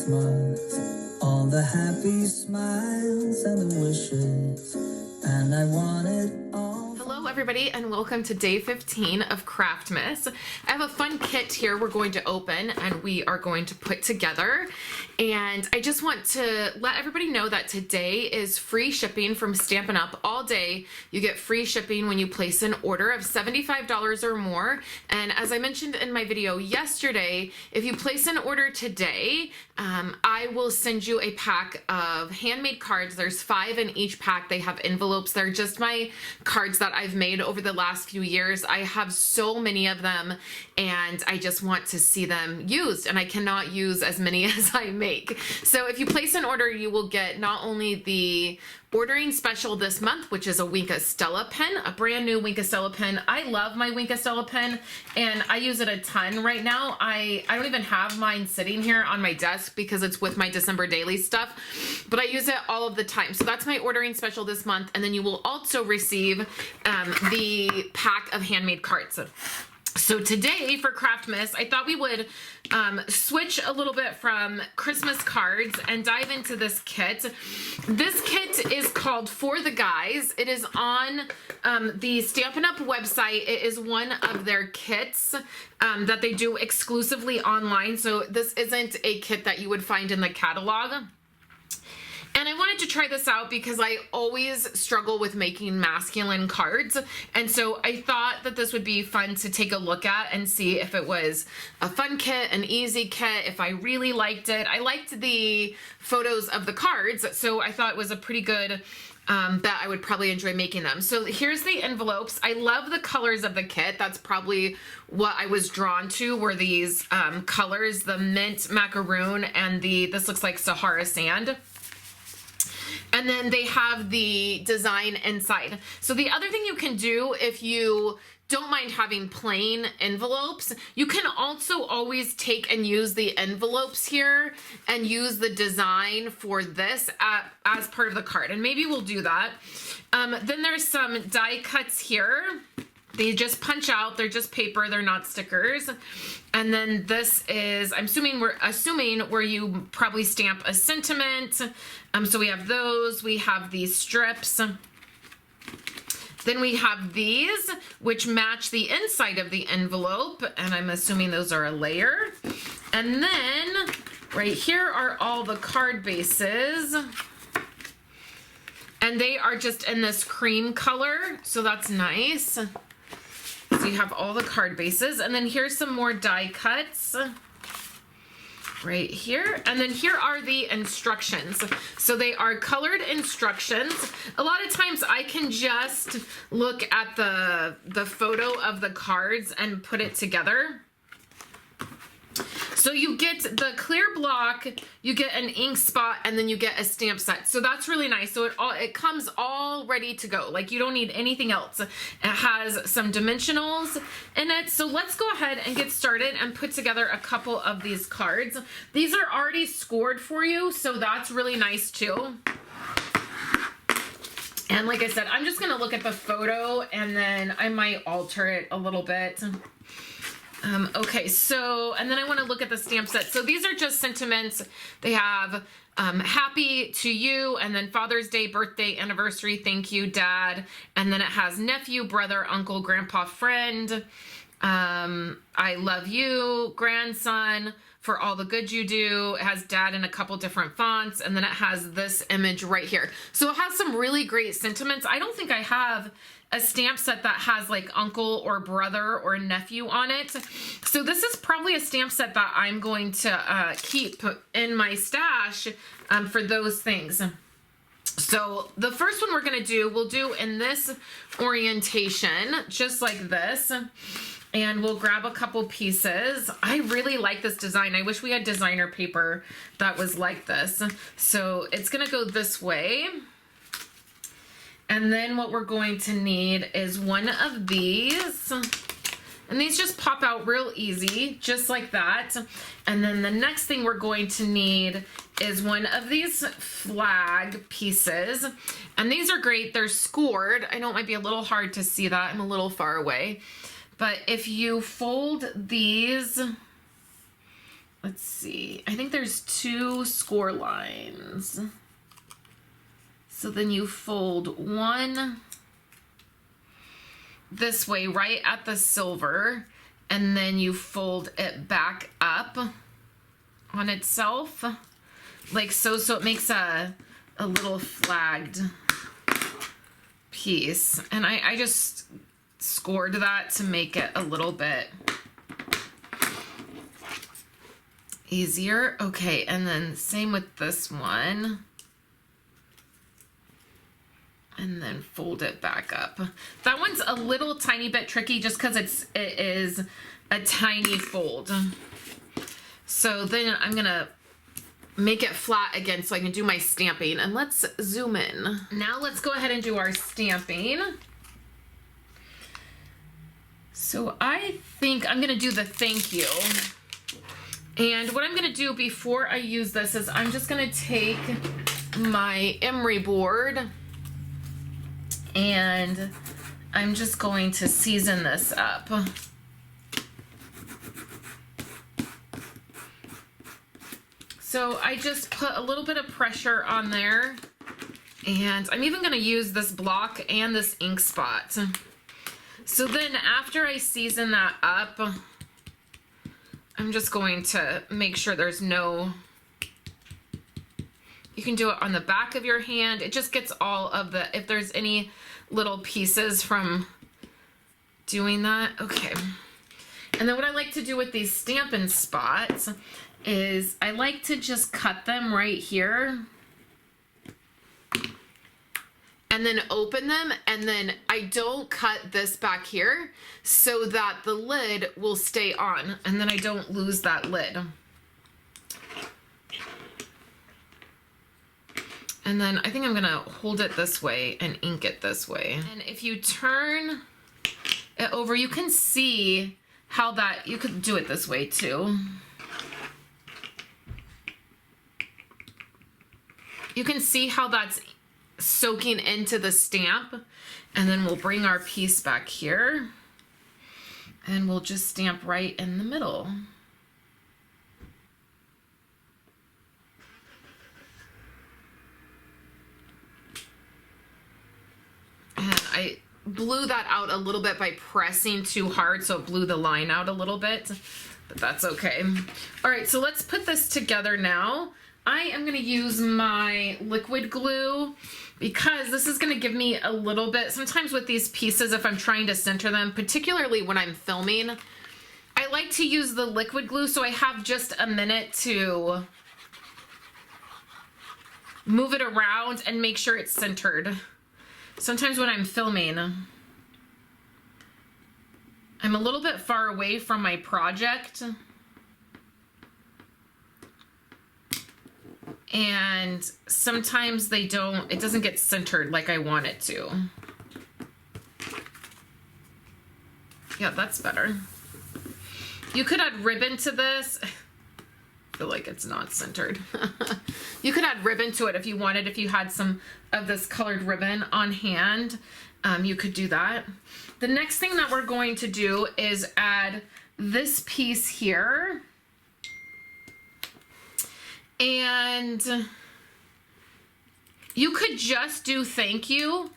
Christmas, all the happy smiles and the wishes, and I want it all. Hello everybody and welcome to day 15 of Craftmas. I have a fun kit here we're going to open and we are going to put together, and I just want to let everybody know that today is free shipping from Stampin' Up. All day you get free shipping when you place an order of $75 or more, and as I mentioned in my video yesterday, if you place an order today, I will send you a pack of handmade cards. There's 5 in each pack. They have envelopes. They're just my cards that I've made over the last few years. I have so many of them and I just want to see them used, and I cannot use as many as I make. So if you place an order, you will get not only the ordering special this month, which is a Wink of Stella pen, a brand new Wink of Stella pen. I love my Wink of Stella pen and I use it a ton right now. I don't even have mine sitting here on my desk because it's with my December daily stuff, but I use it all of the time. So that's my ordering special this month. And then you will also receive the pack of handmade cards. So today for Craftmas, I thought we would switch a little bit from Christmas cards and dive into this kit. This kit is called For the Guys. It is on the Stampin' Up website. It is one of their kits that they do exclusively online. So this isn't a kit that you would find in the catalog. And I wanted to try this out because I always struggle with making masculine cards. And so I thought that this would be fun to take a look at and see if it was a fun kit, an easy kit, if I really liked it. I liked the photos of the cards, so I thought it was a pretty good bet I would probably enjoy making them. So here's the envelopes. I love the colors of the kit. That's probably what I was drawn to, were these colors, the mint macaroon and this looks like Sahara sand. And then they have the design inside. So the other thing you can do if you don't mind having plain envelopes, you can also always take and use the envelopes here and use the design for this as part of the card. And maybe we'll do that. Then there's some die cuts here. They just punch out, they're just paper, they're not stickers. And then this is, we're assuming where you probably stamp a sentiment. So we have those, we have these strips. Then we have these, which match the inside of the envelope, and I'm assuming those are a layer. And then right here are all the card bases. And they are just in this cream color, so that's nice. So you have all the card bases, and then here's some more die cuts right here. And then here are the instructions. So they are colored instructions. A lot of times I can just look at the photo of the cards and put it together. So you get the clear block, you get an ink spot, and then you get a stamp set. So that's really nice. So it comes all ready to go. Like, you don't need anything else. It has some dimensionals in it. So let's go ahead and get started and put together a couple of these cards. These are already scored for you, so that's really nice too. And like I said, I'm just gonna look at the photo and then I might alter it a little bit. Okay, so, and then I want to look at the stamp set. So these are just sentiments. They have happy to you, and then Father's Day, birthday, anniversary, thank you, Dad. And then it has nephew, brother, uncle, grandpa, friend. I love you, grandson, for all the good you do. It has Dad in a couple different fonts, and then it has this image right here. So it has some really great sentiments. I don't think I have a stamp set that has like uncle or brother or nephew on it. So this is probably a stamp set that I'm going to keep in my stash for those things. So the first one we're gonna do, we'll do in this orientation, just like this. And we'll grab a couple pieces. I really like this design. I wish we had designer paper that was like this. So it's gonna go this way. And then what we're going to need is one of these. And these just pop out real easy, just like that. And then the next thing we're going to need is one of these flag pieces. And these are great, they're scored. I know it might be a little hard to see that, I'm a little far away. But if you fold these let's see, I think there's 2 score lines. So then you fold one this way right at the silver, and then you fold it back up on itself like so, so it makes a little flagged piece. And I just scored that to make it a little bit easier. Okay, and then same with this one. And then fold it back up. That one's a little tiny bit tricky just because it is a tiny fold. So then I'm gonna make it flat again so I can do my stamping. And let's zoom in. Now let's go ahead and do our stamping. So I think I'm gonna do the thank you. And what I'm gonna do before I use this is I'm just gonna take my emery board and I'm just going to season this up. So I just put a little bit of pressure on there, and I'm even going to use this block and this ink spot. So then after I season that up, I'm just going to make sure there's no, you can do it on the back of your hand. It just gets all of the, if there's any little pieces from doing that. Okay. And then what I like to do with these Stampin' spots is I like to just cut them right here and then open them, and then I don't cut this back here so that the lid will stay on and then I don't lose that lid. And then I think I'm gonna hold it this way and ink it this way. And if you turn it over, you can see how that, you could do it this way too. You can see how that's soaking into the stamp. And then we'll bring our piece back here and we'll just stamp right in the middle. And I blew that out a little bit by pressing too hard, so it blew the line out a little bit, but that's okay. All right, so let's put this together now. I am gonna use my liquid glue because this is gonna give me a little bit, sometimes with these pieces, if I'm trying to center them, particularly when I'm filming, I like to use the liquid glue so I have just a minute to move it around and make sure it's centered. Sometimes when I'm filming, I'm a little bit far away from my project, and sometimes it doesn't get centered like I want it to. Yeah, that's better. You could add ribbon to this. I feel like it's not centered. You could add ribbon to it if you wanted, if you had some of this colored ribbon on hand, you could do that. The next thing that we're going to do is add this piece here. And you could just do thank you,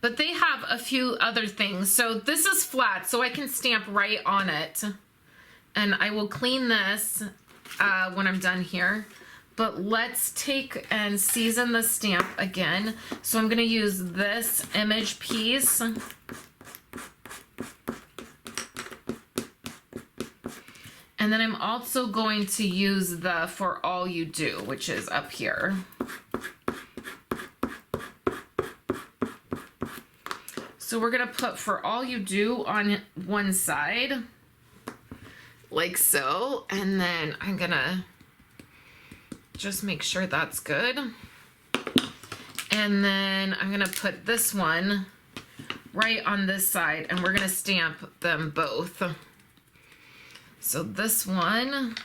but they have a few other things. So this is flat, so I can stamp right on it. And I will clean this when I'm done here. But let's take and season the stamp again. So I'm gonna use this image piece. And then I'm also going to use the For All You Do, which is up here. So we're gonna put For All You Do on one side, like so. And then I'm gonna just make sure that's good. And then I'm gonna put this one right on this side, and we're gonna stamp them both. So this one,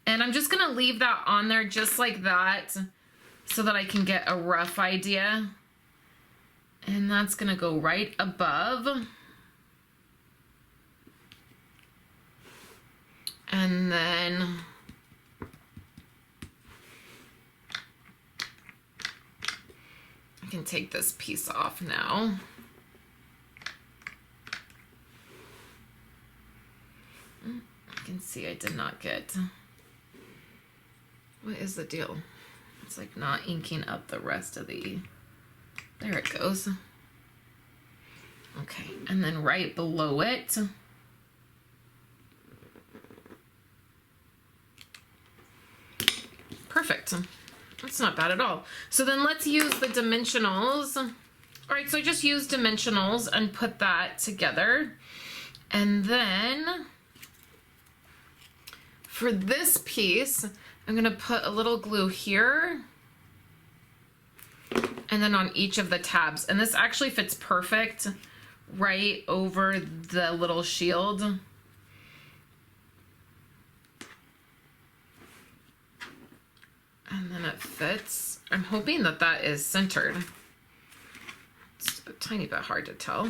and I'm just gonna leave that on there just like that so that I can get a rough idea. And that's gonna go right above. And then I can take this piece off now. I can see I did not get, what is the deal? It's like not inking up the rest of the, there it goes. Okay, and then right below it, perfect. That's not bad at all. So then let's use the dimensionals. All right, so I just used dimensionals and put that together. And then for this piece, I'm gonna put a little glue here and then on each of the tabs. And this actually fits perfect right over the little shield. And then it fits. I'm hoping that that is centered. It's a tiny bit hard to tell.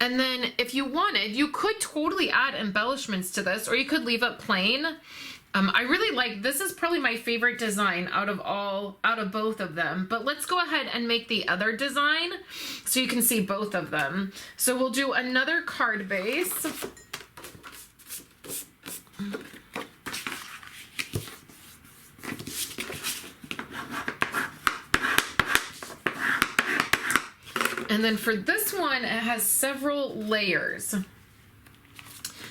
And then if you wanted, you could totally add embellishments to this, or you could leave it plain. I really like, this is probably my favorite design out of both of them. But let's go ahead and make the other design so you can see both of them. So we'll do another card base. And then for this one, it has several layers.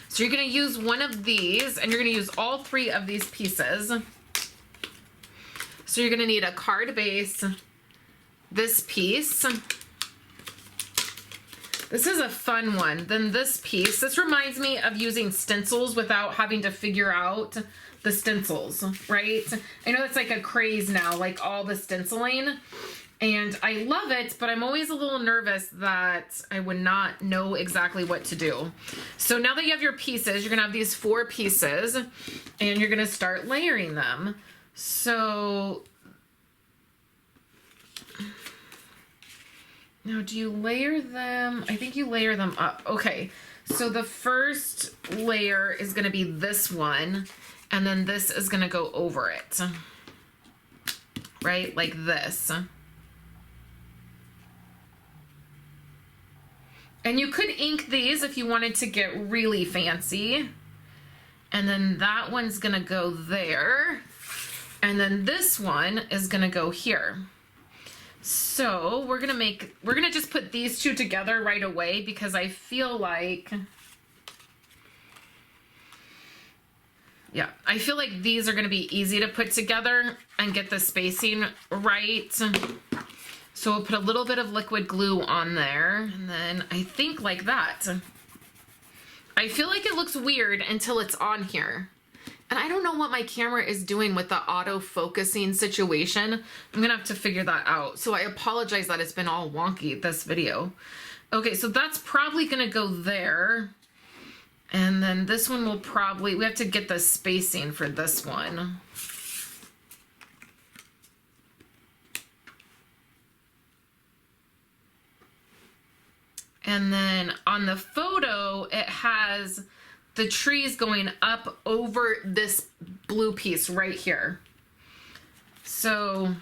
So you're going to use one of these, and you're going to use all three of these pieces. So you're going to need a card base, this piece. This is a fun one. Then this piece. This reminds me of using stencils without having to figure out the stencils, right? I know it's like a craze now, like all the stenciling. And I love it, but I'm always a little nervous that I would not know exactly what to do. So now that you have your pieces, you're gonna have these 4 pieces and you're gonna start layering them. So now do you layer them? I think you layer them up. Okay, so the first layer is gonna be this one, and then this is gonna go over it, right? Like this. And you could ink these if you wanted to get really fancy. And then that one's gonna go there. And then this one is gonna go here. So we're gonna just put these two together right away because I feel like, yeah, I feel like these are gonna be easy to put together and get the spacing right. So we'll put a little bit of liquid glue on there, and then I think like that. I feel like it looks weird until it's on here. And I don't know what my camera is doing with the auto-focusing situation. I'm gonna have to figure that out. So I apologize that it's been all wonky, this video. Okay, so that's probably gonna go there. And then this one will probably, we have to get the spacing for this one. And then on the photo, it has the trees going up over this blue piece right here. So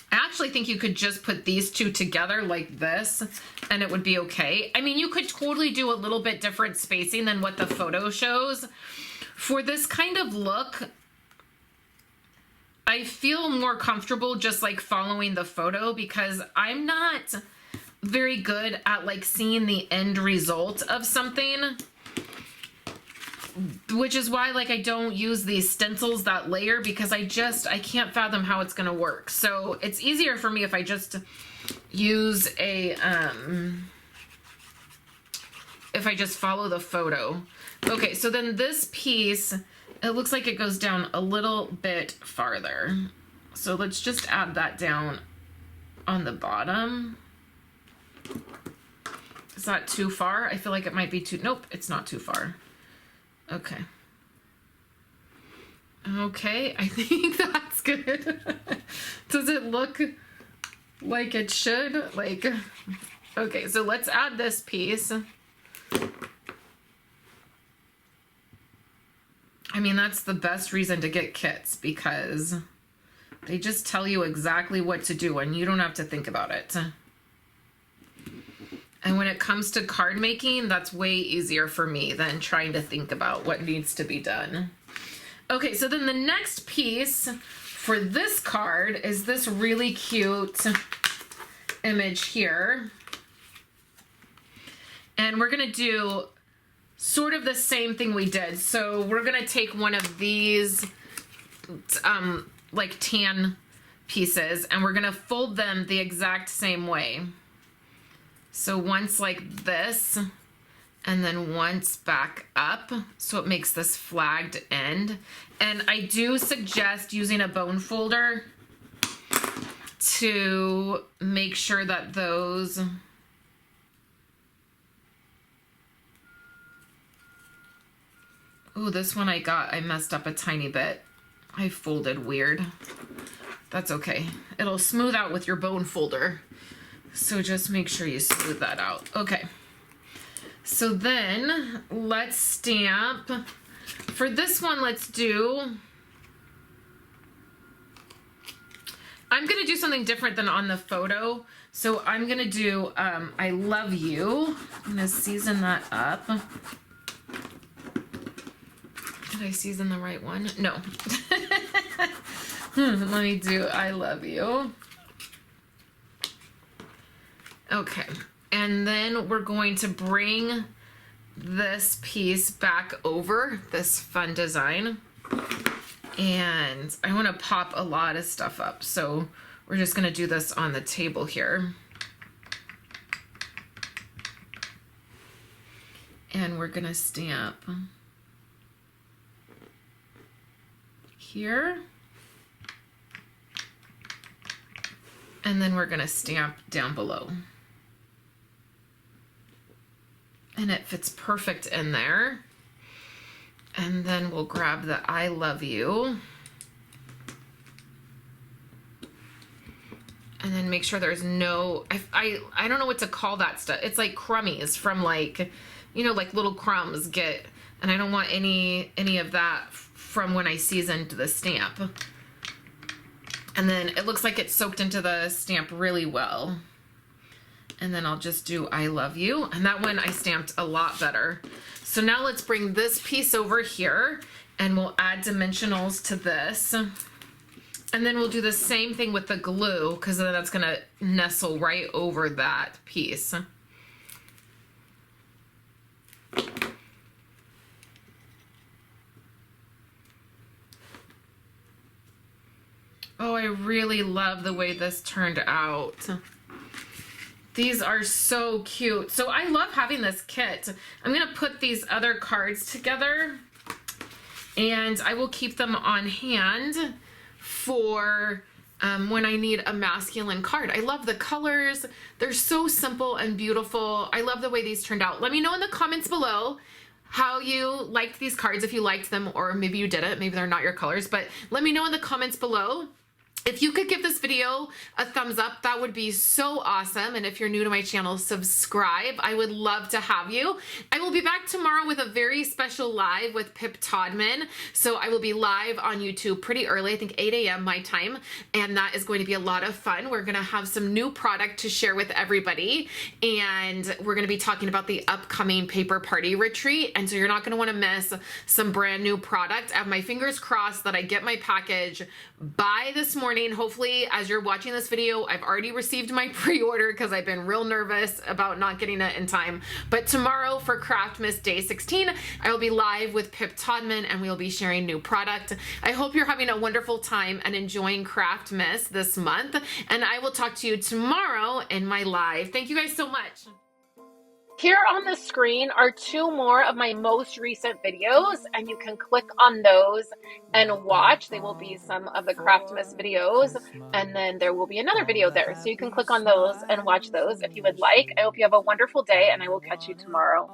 I actually think you could just put these two together like this and it would be okay. I mean, you could totally do a little bit different spacing than what the photo shows. For this kind of look, I feel more comfortable just like following the photo because I'm not very good at like seeing the end result of something, which is why like I don't use these stencils that layer because I can't fathom how it's gonna work. So it's easier for me if I just use a if I just follow the photo. Okay, so then this piece, it looks like it goes down a little bit farther. So let's just add that down on the bottom. Is that too far? I feel like it might be too, nope, it's not too far. Okay. Okay, I think that's good. Does it look like it should? Like, okay, so let's add this piece. mean, that's the best reason to get kits, because they just tell you exactly what to do and you don't have to think about it. And when it comes to card making, that's way easier for me than trying to think about what needs to be done. Okay, so then the next piece for this card is this really cute image here. And we're gonna do sort of the same thing we did. So we're gonna take one of these like tan pieces and we're gonna fold them the exact same way. So once like this, and then once back up, so it makes this flagged end. And I do suggest using a bone folder to make sure that those this one I messed up a tiny bit. I folded weird. That's okay. It'll smooth out with your bone folder. So just make sure you smooth that out. Okay. So then let's stamp. For this one, let's do, I'm going to do something different than on the photo. So I'm going to do I love you. I'm going to season that up. Did I season the right one? No. Let me do I love you. Okay, and then we're going to bring this piece back over this fun design. And I want to pop a lot of stuff up, so we're just going to do this on the table here. And we're going to stamp here. And then we're going to stamp down below. And it fits perfect in there. And then we'll grab the I love you. And then make sure there's no, I don't know what to call that stuff. It's like crummies from like, you know, like little crumbs get, and I don't want any of that from when I seasoned the stamp. And then it looks like it's soaked into the stamp really well. And then I'll just do I love you. And that one I stamped a lot better. So now let's bring this piece over here and we'll add dimensionals to this. And then we'll do the same thing with the glue, because then that's gonna nestle right over that piece. Oh, I really love the way this turned out. These are so cute. So I love having this kit. I'm gonna put these other cards together and I will keep them on hand for when I need a masculine card. I love the colors. They're so simple and beautiful. I love the way these turned out. Let me know in the comments below how you liked these cards, if you liked them, or maybe you didn't, maybe they're not your colors, but let me know in the comments below. If you could give this video a thumbs up, that would be so awesome. And if you're new to my channel, subscribe. I would love to have you. I will be back tomorrow with a very special live with Pip Todman. So I will be live on YouTube pretty early, I think 8 a.m. my time. And that is going to be a lot of fun. We're going to have some new product to share with everybody. And we're going to be talking about the upcoming paper party retreat. And so you're not going to want to miss some brand new product. I have my fingers crossed that I get my package by this morning. Hopefully, as you're watching this video, I've already received my pre-order because I've been real nervous about not getting it in time. But tomorrow for Craftmas Day 16, I will be live with Pip Todman and we'll be sharing new product. I hope you're having a wonderful time and enjoying Craftmas this month. And I will talk to you tomorrow in my live. Thank you guys so much. Here on the screen are 2 more of my most recent videos, and you can click on those and watch. They will be some of the Craftmas videos, and then there will be another video there. So you can click on those and watch those if you would like. I hope you have a wonderful day, and I will catch you tomorrow.